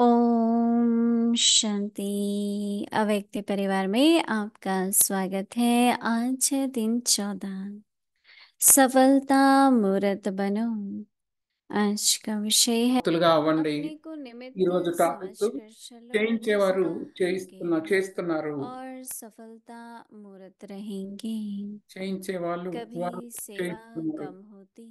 ओम शांति। अव्यक्ति परिवार में आपका स्वागत है। आज है दिन 14। सफलता मूर्त बनो। आज का विषय है తులుగా అవ్వండి. अपने को निमित्त ఈరోజు టాపిక్ समझकर चलो చేయించేవారు जिसका होगे చేస్తున్నారు. और सफलता मूर्त रहेंगे। చేయించే వాళ్ళు कभी వారు सेवा చేయిస్తున్నారు. कम होती,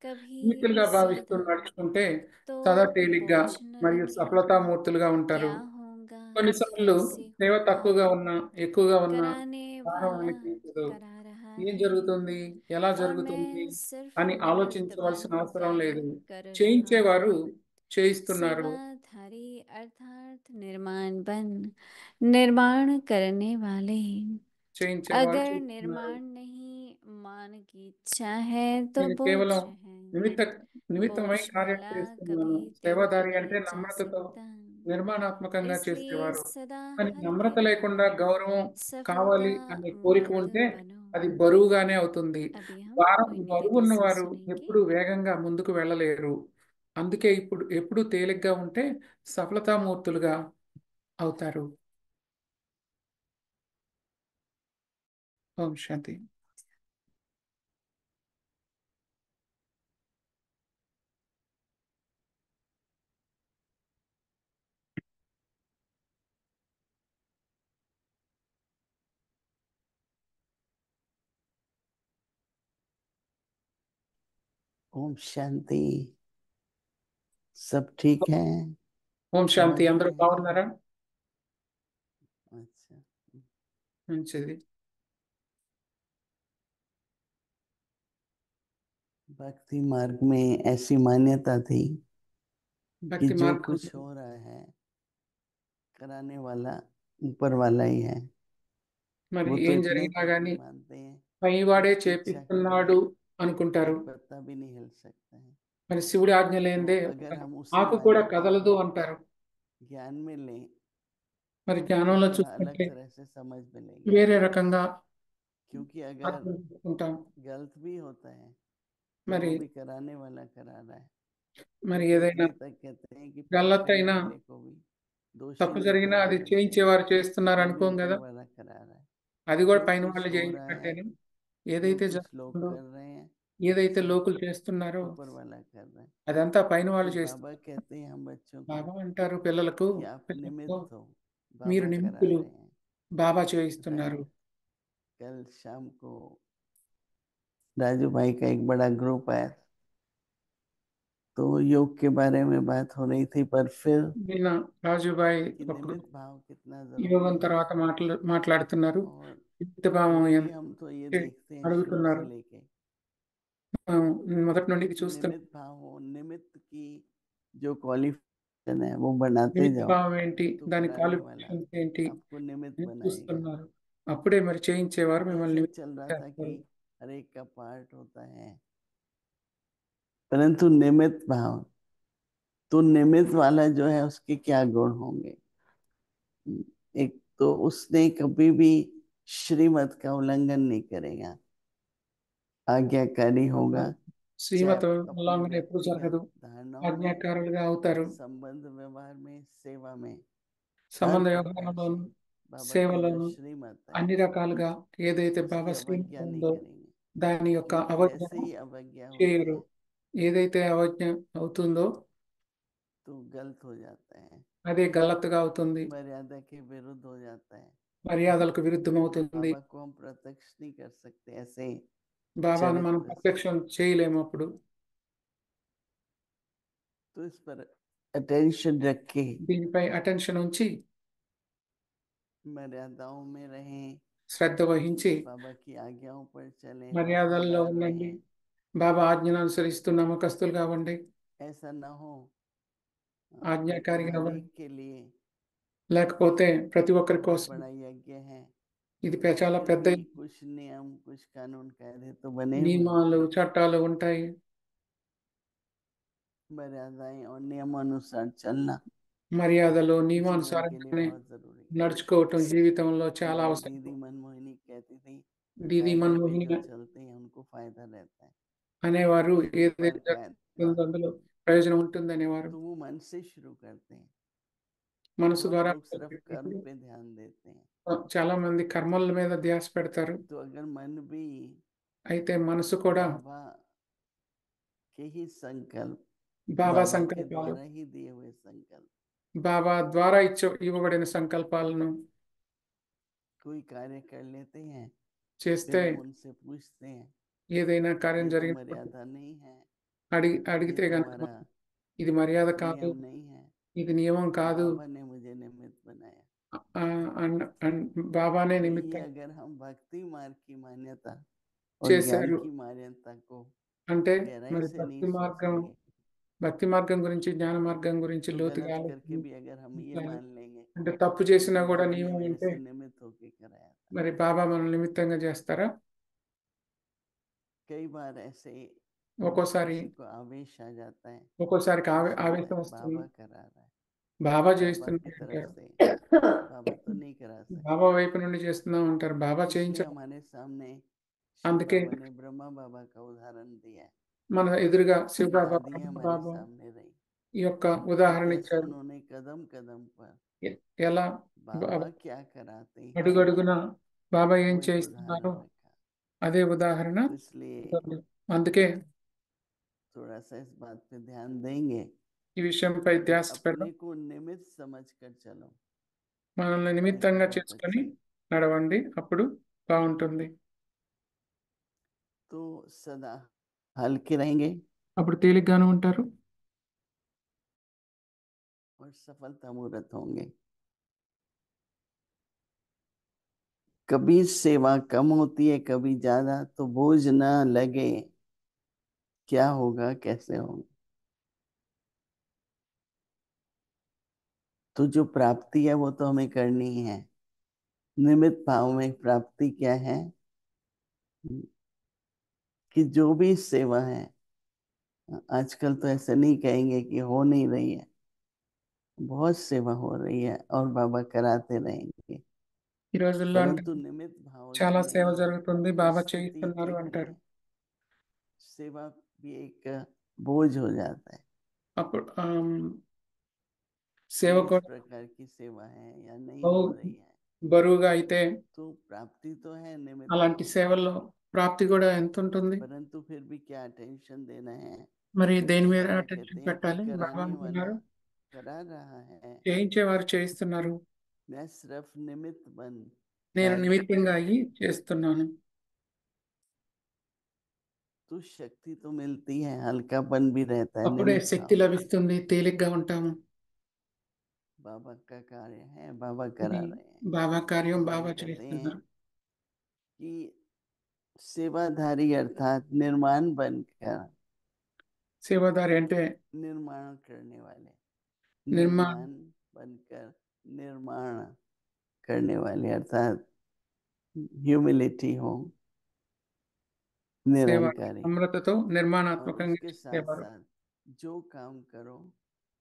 कभी మిత్రులుగా భావిస్తూ श्रद्धा, నడుచుకుంటే तो సదా తేలిగ్గా बोझ न మరియు लगे। సఫలతామూర్తులుగా ఉంటారు. क्या होगा, కొన్నిసార్లు कैसे సేవ होगा, తక్కువగా ఉన్నా, ఎక్కువగా ఉన్నా कराने భారం वाला అనిపించదు. करा रहा ఏం है జరుగుతుంది? ఎలా और జరుగుతుంది? मैं सिर्फ అని निमित्त ఆలోచించవలసిన बन అవసరం లేదు. कार्य कर रहा చేయించేవారు हूँ। చేయిస్తున్నారు. सेवाधारी अर्थात निर्माण बन, निर्माण करने वाले। చేయించేవారు अगर చేస్తున్నారు. निर्माण नहीं, मान की इच्छा है तो నేను बोझ కేవలం है। నిమిత్త बोझ నిమిత్తమై కార్యం वाला చేస్తున్నాను. कभी त्याग సేవాదారి అంటే नहीं जा నమ్రతతో सकता, నిర్మాణాత్మకంగా इसलिए చేసేవారు. सदा కానీ हर నమ్రత केवल లేకుండా గౌరవం सफलता కావాలి అనే కోరిక मूर्त ఉంటే बनो। అది బరువుగానే అవుతుంది. अभी हम मोहिनी दीदी से బరువున్నవారు सुनेंगे। ఎప్పుడు వేగంగా ముందుకు వెళ్ళలేరు. అందుకే ఇప్పుడు ఎప్పుడు తేలిగ్గా ఉంటే సఫలతామూర్తులుగా అవుతారు. ఓం శాంతి. ओम शांति। सब ठीक है? ఓం శాంతి. समझ అందరూ रहे हैं? బాగున్నారా? अच्छा, మంచిది. भक्ति मार्ग में ऐसी मान्यता थी कि భక్తి जो మార్గం कुछ हो रहा है कराने वाला ऊपर वाला ही है। మరి वो तो ఏం इतने జరిగినా तक గానీ ही मानते हैं పైవాడే उसकी इच्छा के बिना చేపిస్తున్నాడు అనుకుంటారు. एक पत्ता भी नहीं हिल सकता है। మరి శివుడి ఆజ్ఞ तो లేనిదే ఒక अगर हम उसी ఆకు కూడా मान्यता కదలదు को అంటారు. ज्ञान में लें మరి तो జ్ఞానంలో थोड़ा अलग చూసుకుంటే तरह से समझ मिलेगी। వేరే రకంగా क्योंकि अगर అర్థం చేసుకుంటాం. गलत भी होता है तो మరి वो भी कराने वाला करा रहा है। మరి तो ఏదైనా इतने तक कहते हैं कि पाप करने గల్లత్తైనా वाले को भी दोषी తప్పు नहीं జరిగినా ठहरा అది करके చేయించేవారు చేస్తున్నారు वो भी అనుకోం ऊपर కదా. वाला करा रहा है। అది కూడా जो పైన कुछ వాళ్ళు हो रहा है, చేయించినట్టేనే. जो ఏదైతే कुछ लोग జరుగుతుందో, कर रहे हैं, ఏదైతే सब లోకులు చేస్తున్నారో ऊपर वाला कर रहा है। అదంతా పైన వాళ్ళు तो बाबा చేస్తున్నారు. कहते हैं हम बच्चों को బాబా అంటారు పిల్లలకు, कि आप పిల్లలతో निमित्त हो, మీరు बाबा करा నిమిత్తులు, रहे हैं। బాబా చేయిస్తున్నారు. कल शाम को राजू भाई का एक बड़ा ग्रुप आया तो योग के बारे में बात हो रही थी, पर फिर నిన్న రాజుబాయ్ कि ఒక निमित्त भाव कितना जरूरी యోగం है। తర్వాత మాట్లాడుతున్నారు. और యుక్తభావం वो भी ఎంత हम तो ये చే- देखते हैं शुरू से అడుగుతున్నారు. लेके మొదటి నుండి ఇది कि చూస్తున్నాం. निमित्त भाव हो, निमित्त की जो क्वालिफिकेशन है वो बढ़ाते నిమిత్త जाओ భావం ఏంటి, तो దాని कराने वाला క్వాలిఫికేషన్స్ ఏంటి आपको निमित्त అని बनाएगा। చూస్తున్నారు. అప్పుడే మరి చేయించేవారు तो మిమ్మల్ని ऐसे నిమిత్తం चल रहा था कि చేస్తారు. हर एक का पार्ट होता है, परंतु निमित्त भाव, तो निमित्त वाला जो है उसके क्या गुण होंगे? एक तो उसने कभी भी श्रीमत का उल्लंघन नहीं करेगा, आज्ञाकारी होगा, चाहे శ్రీమత अपने ఉల్లంఘన ఎప్పుడు व्यक्तिगत జరగదు. धारणाओं में, ఆజ్ఞాకారులుగా అవుతారు. संबंध व्यवहार में, सेवा में, हर సంబంధ प्रकार से వ్యవహారంలోను, बाबा की जो సేవలోను श्रीमत है అన్ని రకాలుగా ఏదైతే उसकी బాబా శ్రీమత अवज्ञा नहीं ఉందో करेंगे। దాని యొక్క क्योंकि అవజ్ఞ जैसे ही अवज्ञा होती చేయరు. है ఏదైతే అవజ్ఞ అవుతుందో तो गलत हो जाता है, అదే గల్లత్తుగా అవుతుంది. मर्यादा के विरुद्ध हो जाता है। మర్యాదలకు విరుద్ధం అవుతుంది. बाबा को हम प्रत्यक्ष नहीं कर सकते ऐसे బాబాను మనం चरित्र से। ప్రత్యక్షం చేయలేము. అప్పుడు तो इस पर अटेंशन रख के దీనిపై అటెన్షన్ ఉంచి मर्यादाओं में रहें, శ్రద్ధ వహించి बाबा की आज्ञाओं पर चलें, మర్యాదల్లో वफादार ఉండండి. रहें। బాబా ఆజ్ఞను అనుసరిస్తూ నమ్మకస్తులుగా అవ్వండి. ऐसा ना हो कि ఆజ్ఞాకారిగా हर అవ్వండి. एक के लिए లేకపోతే ప్రతి ఒక్కరి बहुत కోసం बड़ा यज्ञ है, ఇది చాలా फिर పెద్ద भी कुछ नियम, कुछ कानून कायदे तो बने हुए हैं, నియమాలు చట్టాలు ఉంటాయి. मर्यादाएं और नियमानुसार चलना మర్యాదలు जीवन के लिए నియమానుసారంగానే बहुत जरूरी है। నడుచుకోవటం జీవితంలో చాలా हमारी అవసరం. दीदी मनमोहिनी कहती थी, దీది कायदे पे మనమోహిని जो चलते हैं उनको फायदा रहता है, అనేవారు और ఏదైతే पर జరుగుతుందో అందులో ప్రయోజనం ఉంటుంది అనేవారు. तो वो मन से शुरू करते हैं। మనసు बहुत ద్వారా लोग सिर्फ कर्म पे ध्यान देते हैं। చాలా మంది కర్మల మీద ధ్యాస పెడతారు. तो अगर मन भी అయితే మనసు కూడా बाबा के ही संकल्प, బాబా बाबा के సంకల్పాలు, द्वारा ही दिए हुए संकल्प, బాబా ద్వారా ఇవ్వబడిన సంకల్పాలను कोई कार्य कर लेते हैं, చేస్తే फिर हम उनसे पूछते हैं, ఏదైనా కార్యం ये तो జరిగినప్పుడు मर्यादा नहीं है, ये అడిగితే కనుక तुम्हारा ఇది మర్యాద కాదు, नियम नहीं है, ఇది నియమం కాదు, बाबा ने मुझे निमित्त बनाया। బాబానే यही నిమిత్తం अगर हम भक्ति मार्ग की मान्यता और ज्ञान చేశారు की मान्यता को అంటే गहराई మరి से नहीं सोचेंगे, భక్తి మార్గం గురించి, జ్ఞాన మార్గం గురించి तो లోతుగా गलत करके ఆలోచించాలి. भी अगर हम ये मान लेंगे అంటే తప్పు कि చేసినా तो కూడా बाबा ने నియమం मेरे ఉంటే से निमित्त होके कराया था। మరి బాబా మనల్ని నిమిత్తంగా చేస్తారా? कई बार ऐसे ఒక్కోసారి किसी को आवेश आ जाता है, ఒక్కోసారికి तो सोचता ఆవేశం है వస్తుంది, बाबा करा रहा है, బాబా बाबा की చేస్తున్నారు तरफ అంటారు. से, बाबा तो नहीं करा सकते। బాబా వైపు నుండి చేస్తున్నాం అంటారు, బాబా इसलिए చేయించరు. हमारे सामने शिव అందుకే बाबा ने ब्रह्मा बाबा का उदाहरण दिया है। మన ఎదురుగా శివ బాబా, दादियां हमारे బాబా सामने रही ఈ యొక్క कि ఉదాహరణ कैसे ఇచ్చారు. उन्होंने कदम कदम पर ఎలా बाबा क्या कराते हैं అడుగడుగున బాబా ఏం वो एक చేస్తున్నారో उदाहरण रखा। అదే ఉదాహరణ. तो इसलिए అందుకే थोड़ा सा इस बात पे ध्यान देंगे ఈ విషయంపై कि ధ్యాస अपने పెడదాం. को निमित्त समझकर चलो, మనల్ని नहीं तो నిమిత్తంగా बहुत చేసుకొని अच्छा। నడవండి, అప్పుడు బాగుంటుంది. तो सदा हल्के रहेंगे అప్పుడు తేలిగ్గానే ఉంటారు, और सफलता मूर्त होंगे। कभी सेवा कम होती है, कभी ज्यादा, तो बोझ ना लगे, क्या होगा कैसे होगा। तो जो प्राप्ति है वो तो हमें करनी है। निमित्त भाव में प्राप्ति क्या है कि जो भी सेवा है, आजकल तो ऐसे नहीं कहेंगे कि हो नहीं रही है, बहुत सेवा हो रही है और बाबा कराते रहेंगे, ఈ రోజుల్లో అంటే परंतु निमित्त भाव जो చాలా సేవ नहीं है జరుగుతుంది, బాబా स्थिति చేయిస్తున్నారు ठीक అంటారు. है, सेवा भी एक बोझ हो जाता है అప్పుడు कि సేవ इस కూడా प्रकार की सेवा है या नहीं బహు हो रही है। బరువుగా అయితే तो प्राप्ति तो है निमित्त అలాంటి भाव, సేవల్లో ప్రాప్తి కూడా ఎంత ఉంటుంది. परंतु फिर भी क्या अटेंशन देना है। మరి దేని तो మీద बाबा कहते అటెన్షన్ हैं कि పెట్టాలి? బాబా कराने वाला అంటున్నారు, करा रहा है, చేయించేవారు చేయిస్తున్నారు, मैं सिर्फ निमित्त बन నేను कर నిమిత్తంగా అయ్యి చేస్తున్నాను. तो शक्ति तो मिलती है, हल्कापन भी रहता है అప్పుడే निमित्त శక్తి भाव। లభిస్తుంది, తేలిగ్గా ఉంటాము. बाबा का कार्य है, बाबा करा ఇది रहे हैं। బాబా కార్యం, बाबा బాబా कहते हैं చేస్తున్నారు. कि सेवाधारी अर्थात निर्माण बनकर, సేవాదారి అంటే निर्माण करने वाले, నిర్మాణ निर्माण बनकर निर्माण करने वाले, अर्थात ह्यूमिलिटी हो, సేవ, निरंकारी, నమ్రతతో और నిర్మాణాత్మకంగా उसके साथ చేసేవారు. साथ जो काम करो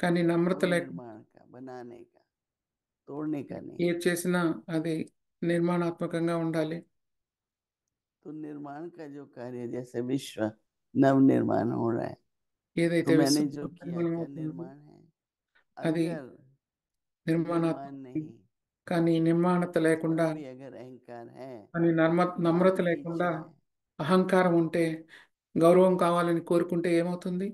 కానీ वो నమ్రత లేకుండా निर्माण का, बनाने का, तोड़ने का नहीं। ఏది చేసినా అది నిర్మాణాత్మకంగా ఉండాలి. तो निर्माण का जो कार्य, जैसे विश्व नव निर्माण हो रहा है, तो ఏదైతే मैंने విశ్వం जो किया నిర్మాణం क्या అవుతుందో निर्माण है। అది अगर निर्माण నిర్మాణాత్మకం. नहीं, కానీ నిర్మాణత లేకుండా, तब भी अगर अहंकार है, కానీ मान నమ్రత की లేకుండా, इच्छा है, అహంకారం ఉంటే, గౌరవం కావాలని కోరుకుంటే ఏమవుతుంది?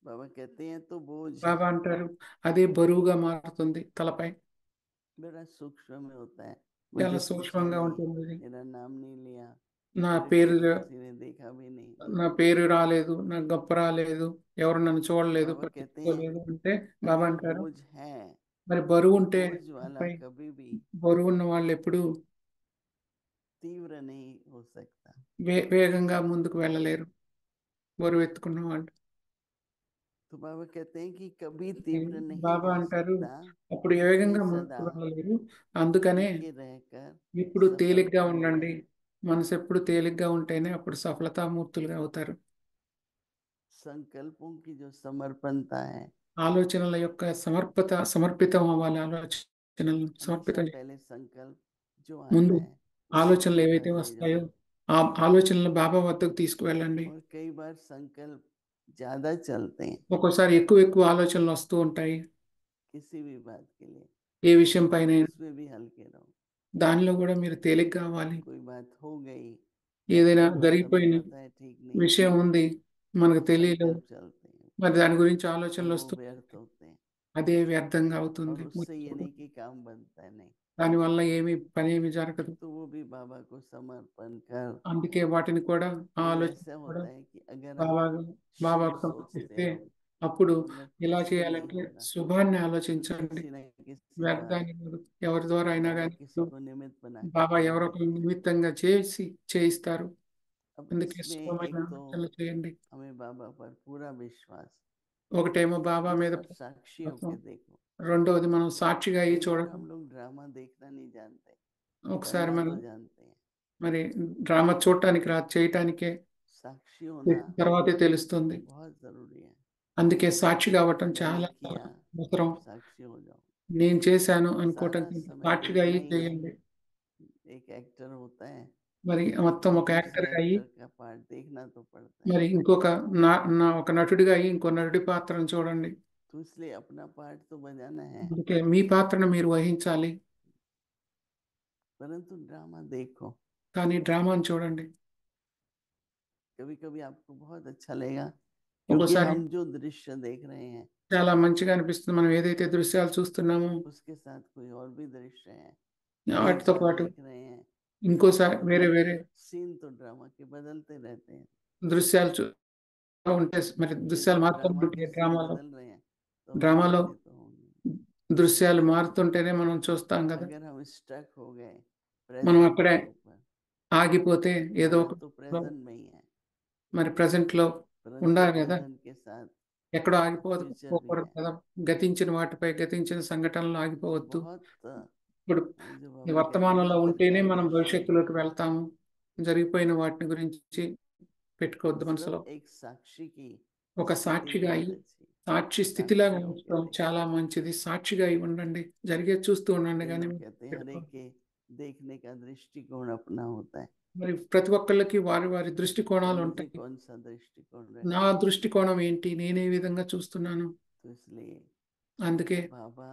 बाबा कहते हैं तो बोझ है, బాబా అంటారు, అదే బరువుగా మారుతుంది తలపై. बड़ा सूक्ष्म में होता है। చాలా मुझे पूछा సూక్ష్మంగా नहीं, ఉంటుంది ఇది. मेरा नाम नहीं लिया, నా मेरे పేరు को किसी ने देखा भी नहीं। నా పేరు రాలేదు, నాకు గొప్ప రాలేదు, ఎవరు నన్ను చూడలేదు, बाबा कहते हैं పట్టించుకోలేదు అంటే బాబా अगर అంటారు, बोझ है మరి బరువు तो ఉంటే बोझ वाला తలపై कभी भी బరువు ఉన్న వాళ్ళు ఎప్పుడు तीव्र नहीं हो सकता। వేగంగా ముందుకు వెళ్ళలేరు, బరువు ఎత్తుకున్న వాళ్ళు. तो बाबा कहते हैं कि कभी तीव्र नहीं బాబా हो అంటారు, सकता, అప్పుడు इसलिए వేగంగా सदा ముందుకు వెళ్ళలేరు. అందుకనే हल्के रहकर ఇప్పుడు తేలిగ్గా सफलता ఉండండి. मूर्त, మనసు ఎప్పుడు తేలిగ్గా ఉంటేనే అప్పుడు సఫలతామూర్తులుగా అవుతారు. संकल्पों की जो समर्पणता है, ఆలోచనల యొక్క సమర్పితం అవ్వాలి. ఆలోచనలు हमेशा సమర్పితం पहले संकल्प जो ముందు आता है उसी ఆలోచనలు के ఏవైతే पास ले जाओ। వస్తాయో ఆ ఆలోచనలు బాబా వద్దకు తీసుకువెళ్ళండి. और कई बार संकल्प ज्यादा चलते हैं ఒక్కోసారి ఎక్కువ ఎక్కువ ఆలోచనలు వస్తూ ఉంటాయి. किसी भी बात के लिए, ఏ విషయం పైన उसमें भी हल्के रहो। దానిలో కూడా మీరు తేలిక కావాలి. कोई बात हो गई, ఏదైనా आपको समय జరిగిపోయిన पता है ठीक नहीं, విషయం ఉంది, మనకు తెలియదు, संकल्प चलते हैं మరి దాని గురించి और ఆలోచనలు वो వస్తూ व्यर्थ होते हैं। అదే వ్యర్థంగా और అవుతుంది. उससे ये नहीं कि काम बनता है, नहीं। దానివల్ల పని ఏమి జరగదు. तो वो भी बाबा को समर्पण कर। అందుకే వాటిని కూడా ఆ ये ఆలోచన ऐसा కూడా होता है कि अगर आप బాబా शुभ బాబాకు सोचते సమర్పిస్తే हो అప్పుడు तो ఎలా कुछ भी नहीं చేయాలంటే होगा। శుభాన్ని ఆలోచించండి. किसी न किसी का వ్యర్థాన్ని కాదు. ఎవరి ద్వారా అయినా बाबा కానీ किसी को निमित्त बना के బాబా काम ఎవరో ఒకరు देते हैं। నిమిత్తంగా చేయిస్తారు. अब అందుకే इसमें శుభమైన एक तो ఆలోచనలు చేయండి. हमें बाबा पर पूरा विश्वास, ఒకటేమో బాబా మీద दूसरा साक्षी నమ్మకం. होके देखो। రెండవది మనం సాక్షిగా అయ్యి कई बार చూడండి. हम लोग ड्रामा देखना नहीं जानते, ఒకసారి करना మనం तो जानते हैं। మరి డ్రామా చూడటానికి రాదు, చేయటానికే साक्षी होना తర్వాతే తెలుస్తుంది. बहुत जरूरी है। అందుకే సాక్షి కావటం मैंने చాలా किया, అవసరం. साक्षी हो जाओ। నేను చేశాను అనుకోవటం सारा కంటే समय సాక్షిగా देखना అయ్యి ही है। చేయండి. एक एक्टर होता है, మరి మొత్తం ఒక दूसरे యాక్టర్గా అయ్యి एक्टर का पार्ट देखना तो पड़ता है। మరి ఇంకొక నా నా ఒక నటుడిగా అయ్యి ఇంకో నటుడి పాత్రను చూడండి. तो इसलिए अपना पार्ट तो बजाना है, అందుకే మీ పాత్రను మీరు వహించాలి. परंतु ड्रामा देखो। కానీ డ్రామాను చూడండి. कभी कभी आपको बहुत अच्छा लगेगा, क्योंकि ఒక్కోసారి हम जो दृश्य देख रहे हैं చాలా మంచిగా అనిపిస్తుంది. మనం ఏదైతే దృశ్యాలు చూస్తున్నామో उसके साथ कोई और भी दृश्य है, एक వాటితో बार పాటు देख रहे हैं ఇంకోసారి और వేరే వేరే सीन तो ड्रामा के बदलते रहते हैं। దృశ్యాలు ఉంటే మరి यदि దృశ్యాలు మారుతూ ड्रामा ఉంటాయి के सीन డ్రామాలో. बदल रहे हैं तो हम డ్రామాలో देखते तो होंगे। దృశ్యాలు మారుతుంటేనే మనం చూస్తాం కదా. अगर हम स्टक हो गए మనం प्रेजेंट అక్కడే के ऊपर, ఆగిపోతే ఏదో हमारा ఒక तो प्रेजेंट में ही है, మరి ప్రెజెంట్ లో परंतु ఉండాలి కదా. प्रेजेंट के साथ ఎక్కడో फ्यूचर भी ఆగిపోకూడదు है। కదా. గతించిన వాటిపై గతించిన సంఘటనలు ఆగిపోవద్దు. बहुत ఇప్పుడు जो ఈ बाबा कहते हैं వర్తమానంలో ना, ఉంటేనే మనం वर्तमान क्षण భవిష్యత్తులోకి వెళ్తాము. జరిగిపోయిన వాటిని గురించి పెట్టుకోవద్దు మనసులో. मतलब एक साक्षी की ఒక स्थिति సాక్షిగా बहुत అయి अच्छी। సాక్షి స్థితిలాగా साक्षी होके ఉంచడం देखो। చాలా మంచిది. సాక్షిగా అయి ఉండండి. జరిగేది చూస్తూ ఉండండి कई కానీ लोग कहते हैं हर एक के देखने का दृष्टिकोण अपना होता है। మరి ప్రతి ఒక్కళ్ళకి వారి వారి तो దృష్టికోణాలు मुझे ఉంటాయి. कौन सा दृष्टिकोण నా रखना है? దృష్టికోణం ఏంటి, నేనే విధంగా చూస్తున్నాను. तो इसलिए అందుకే बाबा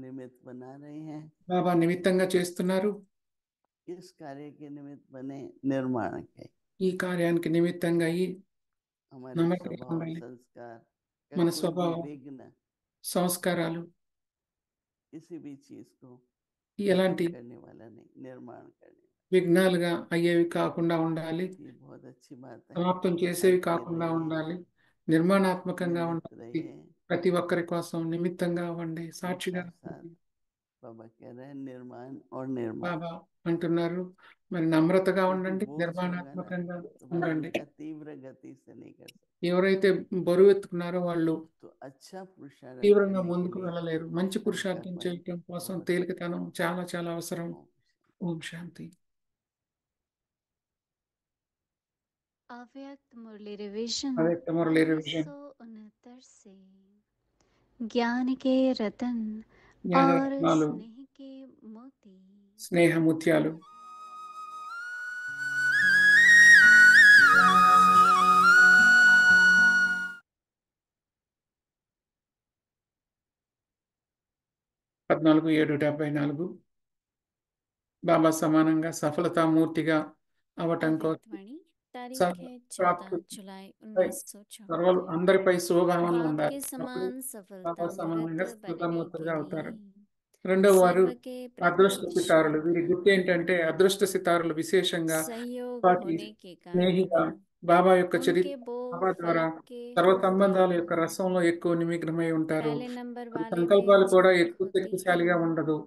निमित्त बना रहे हैं। బాబా నిమిత్తంగా చేస్తున్నారు. इस कार्य के निमित्त बने निर्माण के। ఈ కార్యానికి నిమిత్తంగా అయ్యి हमारे నమ్మకంగా स्वभाव ఉండాలి. संस्कार का మన कोई भी స్వభావం, विघ्न సంస్కారాలు किसी भी चीज को ఎలాంటి करने वाला नहीं, निर्माण करने वाला। విఘ్నాలుగా అయ్యేవి కాకుండా ఉండాలి. ये बहुत अच्छी बात है। సమాప్తం చేసేవి स्थिर కాకుండా रहिए, ఉండాలి. నిర్మాణాత్మకంగా निमित्त ఉండాలి. रहिए। ప్రతి ఒక్కరి కోసం నిమిత్తంగా అవ్వండి, और సాక్షిగా साथ साथ అవ్వండి. बाबा कह रहे हैं निर्माण और निर्माण। బాబా అంటున్నారు మరి నమ్రతగా क्योंकि ఉండండి, बोझ होगा ना నిర్మాణాత్మకంగా तो वो ఉండండి. उनका तीव्र गति से नहीं कर सकते। ఎవరైతే బరువు ఎత్తుకున్నారో వాళ్ళు तो अच्छा पुरुषार्थ తీవ్రంగా करने के ముందుకు लिए వెళ్ళలేరు. మంచి పురుషార్థం हल्कापन చేయటం కోసం बहुत తేలికతనం చాలా చాలా అవసరం. ओम। ఓం శాంతి. अव्यक्त मुरली रिवीजन अव्यक्त मुरली रिवीजन 1969 से ज्ञान के रतन జ్ఞాన और రత్నాలు, स्नेह के मोती స్నేహ ముత్యాలు. పద్నాలుగు 774 బాబా సమానంగా సఫలతామూర్తిగా అవటం కోసం अव्यक्तवाणी तारीख है 14 जुलाई సర్వలు 1974। అందరిపై శుభభావనలు बाप ఉండాలి. के అప్పుడు समान బాబా सफलता मूर्त సమానంగా बनने సఫలతామూర్తిగా के అవుతారు. लिए రెండవ వారు सर्व के అదృష్ట प्रति సితారులు. వీరి श्रद्धा గుర్తు ఏంటంటే అదృష్ట సితారులు విశేషంగా सहयोग వాటి होने के స్నేహిగా कारण బాబా యొక్క చరిత్ర, उनके वो బాబా ద్వారా फलक के సర్వ होते సంబంధాల యొక్క हैं। రసంలో ఎక్కువ నిమగ్నమై ఉంటారు. पहले नंबर వారి वाले సంకల్పాలు में కూడా झलक ఎక్కువ होती है, శక్తిశాలిగా ఉండదు.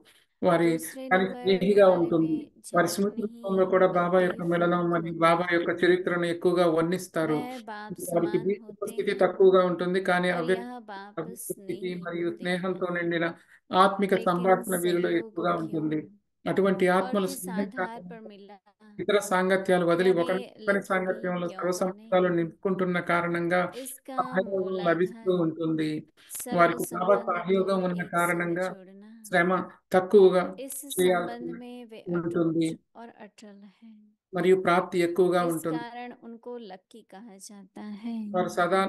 వారి दूसरे కానీ नंबर స్నేహిగా वाले ఉంటుంది. में వారి झलक స్మృతి नहीं రూపంలో కూడా బాబా बल्कि యొక్క మిలనం फलक మరియు होते బాబా యొక్క हैं। చరిత్రను ఎక్కువగా వర్ణిస్తారు. वह बाप వారికి समान దీర్ఘ होते స్థితి हैं తక్కువగా ఉంటుంది, కానీ और అవ్యక్త यह बाप అవ్యక్త స్థితి स्नेही మరియు होते స్నేహంతో हैं। నిండిన ఆత్మిక लेकिन సంభాషణ వీరిలో सहयोग ఎక్కువగా क्यों ఉంటుంది. అటువంటి और ఆత్మల किस స్నేహం आधार पर కారణంగా मिला, ఇతర సాంగత్యాలు వదిలి या वे ఒకరి लकी भी సాంగత్యంలో क्यों సర్వ बने? సంబంధాలు నింపుకుంటున్న కారణంగా इसका సహయోగం లభిస్తూ मूलाधार ఉంటుంది. सर्व వారికి బాబా संबंध को సహయోగం ఉన్న एक संग కారణంగా जोड़ना। శ్రమ తక్కువగా इस చేయాల్సి संबंध में वे ఉంటుంది. अटूट और अटल हैं। మరియు ప్రాప్తి ఎక్కువగా इस ఉంటుంది. कारण उनको लक्की कहा जाता है। వారు సదా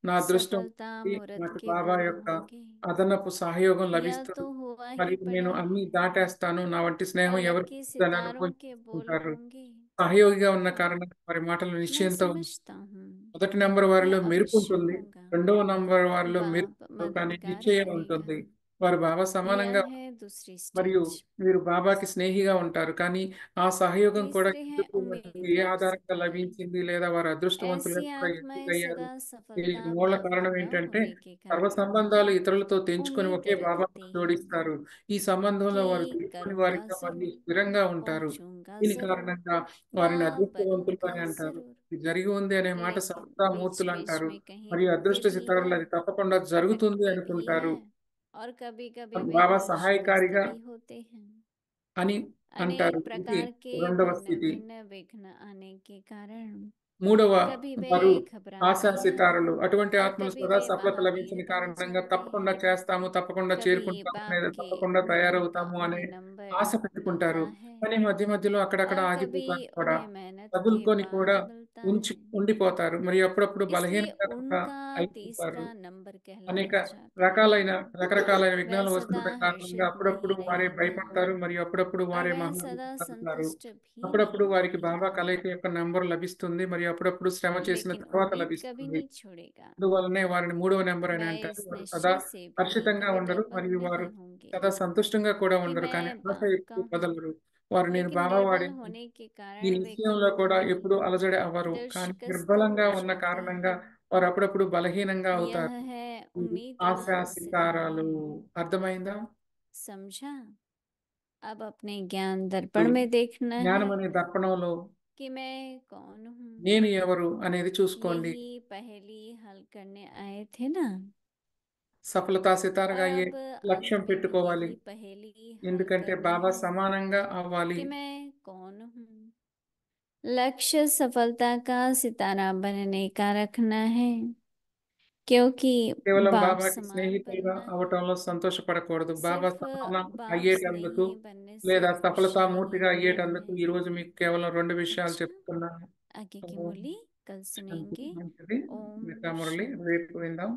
నా అదృష్టం सफलता ఉంది, मूर्त నాకు के బాబా गुण యొక్క होंगे, అదనపు సహయోగం यह లభిస్తుంది तो हुआ ही మరియు నేను అన్ని पड़ेगा। దాటేస్తాను, నా వంటి और స్నేహం ఎవరు लक्की అని सितारों के बोल అనుకుంటారు. होंगे। సహయోగిగా ఉన్న हाँ, కారణంగా వారి మాటలు मैं నిశ్చయంతో ఉంది. समझता हूँ మొదటి నెంబర్ यह వారిలో మెరుపు अवश्य ఉంటుంది, होगा। రెండవ నంబర్ వారిలో మెరుపు बाप ఉండదు, కానీ मददगार నిశ్చయం करेगा। ఉంటుంది. వారు బాబా यह సమానంగా है दूसरी మరియు स्टेज। మీరు బాబాకి స్నేహిగా ఉంటారు, కానీ ఆ సహయోగం కూడా तीसरे हैं ఎందుకు మరియు ఏ उम्मीदवार ఆధారంగా सितारे। లభించింది లేదా వారు అదృష్టవంతులుగా ऐसी కూడా ఎందుకు आत्माएं అయ్యారు. सदा దీనికి सफलता మూల प्राप्त కారణం न ఏంటంటే होने के సర్వ कारण సంబంధాలు ఇతరులతో తెంచుకొని उम्मीद ఒకే బాబాకు रखते हैं జోడిస్తారు. ఈ సంబంధంలో వారు कि తెలుసుకొని करूँगा వారితో మరియు जरूर, స్థిరంగా ఉంటారు. पहुंचूंगा దీని जरूर, కారణంగా వారిని वहाँ అదృష్టవంతులు बनूंगा అని అంటారు. जरूर। ఇది జరిగి ఉంది అనే మాట लेकिन बीच సమర్థామూర్తులు बीच అంటారు में कहीं మరియు रुकते అదృష్ట भी సితారులు हैं, అది తప్పకుండా జరుగుతుంది भटकते भी అనుకుంటారు. हैं, और कभी कभी वे బాబా नशग्रस्त సహాయకారిగా भी होते हैं। అని అంటారు. अनेक ఇది प्रकार के రెండవ भिन्न స్థితి. भिन्न विघ्न आने के कारण మూడవ कभी वे వారు ఆశా घबराते हैं సితారులు. అటువంటి और ఆత్మలు कभी సదా वे సఫలత లభించిన महावीर बन కారణంగా जाते తప్పకుండా हैं। చేస్తాము, తప్పకుండా कभी చేరుకుంటాము, बाप లేదా के తప్పకుండా नियम का తయారవుతాము అనే उन्हें नंबर ఆశ పెట్టుకుంటారు. मिलता है, కానీ మధ్య మధ్యలో అక్కడక్కడ और कभी ఆగిపోతారు కూడా. उन्हें मेहनत के తగులుకొని కూడా बाद मिलता है। ఉండిపోతారు. మరియు అప్పుడప్పుడు इसलिए బలహీనంగా కూడా उनका అయిపోతారు. तीसरा नंबर అనేక कहलाया जाता है। రకరకాలైన वह విఘ్నాలు सदा వస్తుండటం కారణంగా हर्षित అప్పుడప్పుడు नहीं వారే रहेगा, భయపడతారు మరియు అప్పుడప్పుడు और వారే वह सदा మహానందపడతారు. संतुष्ट भी అప్పుడప్పుడు नहीं వారికి బాబా रहेगा, కలయిక యొక్క నంబర్ లభిస్తుంది మరియు అప్పుడప్పుడు శ్రమ చేసిన लेकिन తర్వాత उम्मीद कभी లభిస్తుంది. नहीं छोड़ेगा। అందువల్లనే వారిని మూడవ నెంబర్ అని मैं అంటారు. इस వారు సదా निश्चय से भी హర్షితంగా कभी ఉండరు दुर्बल మరియు వారు नहीं होंगे సదా సంతుష్టంగా కూడా कि ఉండరు, కానీ मैं ఆశ बाप का ఎప్పుడు हूँ, వదలరు. వారు నేను लेकिन బాబా निर्बल వాడిని होने के ఈ कारण वे నిశ్చయంలో कभी కూడా कभी ఎప్పుడు అలజడి అవ్వరు, दिल కానీ शिकस्त हो నిర్బలంగా ఉన్న जाता కారణంగా है। వారు అప్పుడప్పుడు బలహీనంగా यह అవుతారు. है ఇవి ఆశా उम्मीदवार సితారాలు. सितारे। అర్థమైందా? समझा? अब अपने ज्ञान ఇప్పుడు दर्पण में देखना है జ్ఞానం అనే దర్పణంలో कि मैं कौन हूँ। నేను ఎవరు అనేది చూసుకోండి. यही पहेली हल करने आए थे ना, సఫలతా సితారగా అయ్యే अब లక్ష్యం अंतिम పెట్టుకోవాలి, यही पहेली हल ఎందుకంటే करनी బాబా है సమానంగా అవ్వాలి. कि मैं कौन हूँ। लक्ष्य सफलता का सितारा बनने का रखना है, क्योंकि కేవలం बाप బాబాకి समान స్నేహితులుగా बनना है। అవటంలో సంతోషపడకూడదు. బాబా सिर्फ సమానం बाप అయ్యేటందుకు स्नेही बनने से లేదా खुश సఫలతా नहीं మూర్తిగా होना అయ్యేటందుకు है। ఈరోజు మీకు కేవలం 2 విషయాలు अच्छा, చెప్తున్నాను. आगे की ఓం मुरली कल శాంతి. सुनेंगे। మంచిది. ओम మిగతా మురళి शांति। రేపు విందాం.